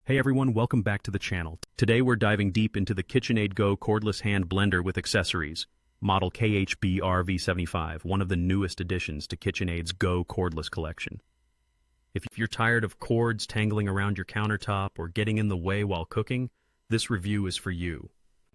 Hey everyone, welcome back to the channel. Today we're diving deep into the KitchenAid Go cordless hand blender with accessories, model KHBRV75, one of the newest additions to KitchenAid's Go cordless collection. If you're tired of cords tangling around your countertop or getting in the way while cooking, this review is for you.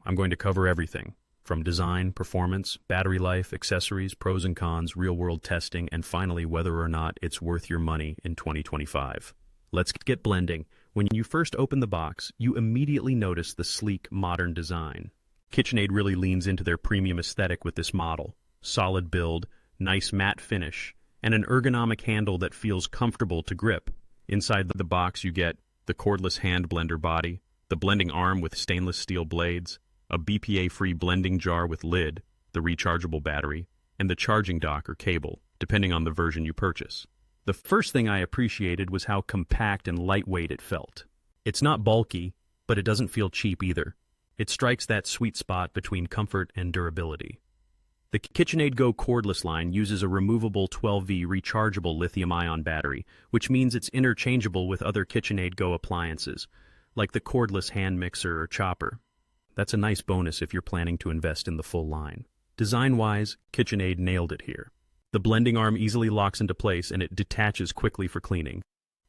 I'm going to cover everything, from design, performance, battery life, accessories, pros and cons, real-world testing, and finally whether or not it's worth your money in 2025. Let's get blending. When you first open the box, you immediately notice the sleek, modern design. KitchenAid really leans into their premium aesthetic with this model. Solid build, nice matte finish, and an ergonomic handle that feels comfortable to grip. Inside the box you get the cordless hand blender body, the blending arm with stainless steel blades, a BPA-free blending jar with lid, the rechargeable battery, and the charging dock or cable, depending on the version you purchase. The first thing I appreciated was how compact and lightweight it felt. It's not bulky, but it doesn't feel cheap either. It strikes that sweet spot between comfort and durability. The KitchenAid Go cordless line uses a removable 12V rechargeable lithium-ion battery, which means it's interchangeable with other KitchenAid Go appliances, like the cordless hand mixer or chopper. That's a nice bonus if you're planning to invest in the full line. Design-wise, KitchenAid nailed it here. The blending arm easily locks into place and it detaches quickly for cleaning.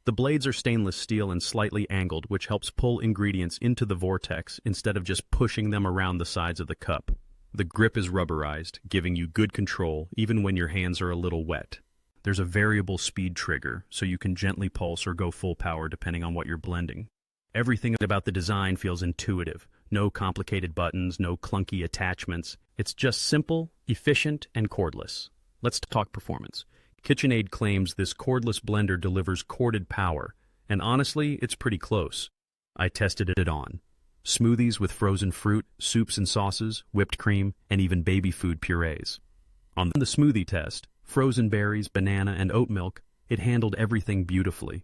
The blades are stainless steel and slightly angled, which helps pull ingredients into the vortex instead of just pushing them around the sides of the cup. The grip is rubberized, giving you good control even when your hands are a little wet. There's a variable speed trigger, so you can gently pulse or go full power depending on what you're blending. Everything about the design feels intuitive. No complicated buttons, no clunky attachments. It's just simple, efficient, and cordless. Let's talk performance. KitchenAid claims this cordless blender delivers corded power, and honestly, it's pretty close. I tested it on smoothies with frozen fruit, soups and sauces, whipped cream, and even baby food purees. On the smoothie test, frozen berries, banana, and oat milk, it handled everything beautifully.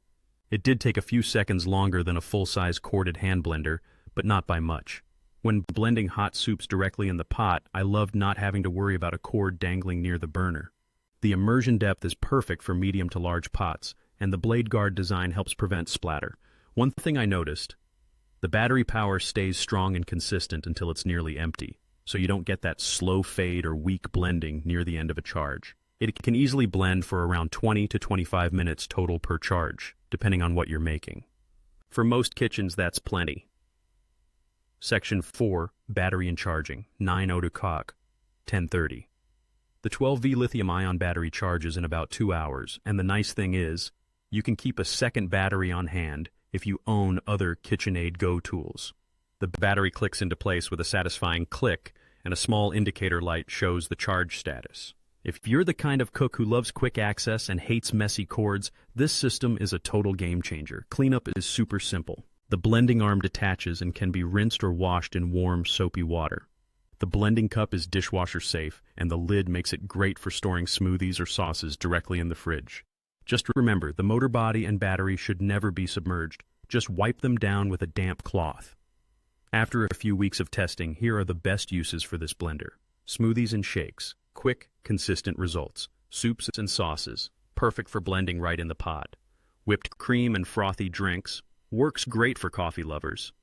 It did take a few seconds longer than a full-size corded hand blender, but not by much. When blending hot soups directly in the pot, I loved not having to worry about a cord dangling near the burner. The immersion depth is perfect for medium to large pots, and the blade guard design helps prevent splatter. One thing I noticed, the battery power stays strong and consistent until it's nearly empty, so you don't get that slow fade or weak blending near the end of a charge. It can easily blend for around 20 to 25 minutes total per charge, depending on what you're making. For most kitchens, that's plenty. Section 4, Battery and Charging, 9:02 o'clock, 10:30. The 12V lithium-ion battery charges in about 2 hours, and the nice thing is, you can keep a second battery on hand if you own other KitchenAid Go tools. The battery clicks into place with a satisfying click, and a small indicator light shows the charge status. If you're the kind of cook who loves quick access and hates messy cords, this system is a total game changer. Cleanup is super simple. The blending arm detaches and can be rinsed or washed in warm, soapy water. The blending cup is dishwasher safe, and the lid makes it great for storing smoothies or sauces directly in the fridge. Just remember, the motor body and battery should never be submerged. Just wipe them down with a damp cloth. After a few weeks of testing, here are the best uses for this blender. Smoothies and shakes. Quick, consistent results. Soups and sauces. Perfect for blending right in the pot. Whipped cream and frothy drinks. Works great for coffee lovers.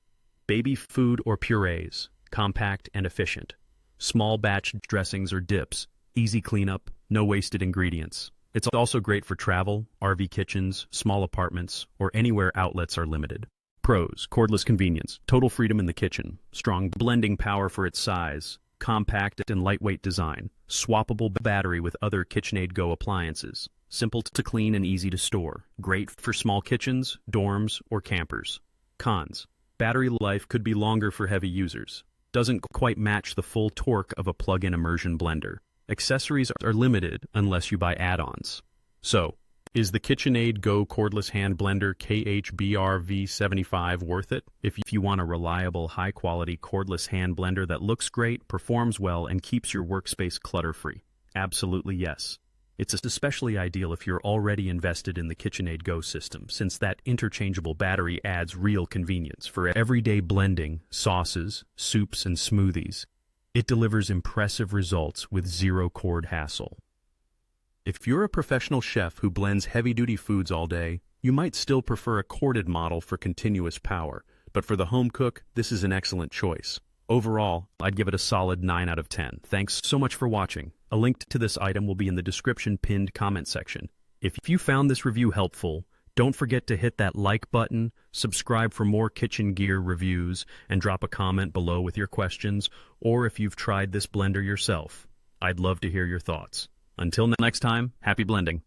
Baby food or purees, compact and efficient. Small batch dressings or dips, easy cleanup, no wasted ingredients. It's also great for travel, RV kitchens, small apartments, or anywhere outlets are limited. Pros: cordless convenience, total freedom in the kitchen, strong blending power for its size, compact and lightweight design, swappable battery with other KitchenAid Go appliances. Simple to clean and easy to store. Great for small kitchens, dorms, or campers. Cons: battery life could be longer for heavy users. Doesn't quite match the full torque of a plug-in immersion blender. Accessories are limited unless you buy add-ons. So, is the KitchenAid Go cordless hand blender KHBRV75 worth it? If you want a reliable, high-quality cordless hand blender that looks great, performs well, and keeps your workspace clutter-free, absolutely yes. It's especially ideal if you're already invested in the KitchenAid Go system, since that interchangeable battery adds real convenience for everyday blending, sauces, soups, and smoothies. It delivers impressive results with zero cord hassle. If you're a professional chef who blends heavy-duty foods all day, You might still prefer a corded model for continuous power, but for the home cook, this is an excellent choice. Overall, I'd give it a solid 9 out of 10. Thanks so much for watching. A link to this item will be in the description pinned comment section. If you found this review helpful, don't forget to hit that like button, subscribe for more kitchen gear reviews, and drop a comment below with your questions, or if you've tried this blender yourself. I'd love to hear your thoughts. Until next time, happy blending.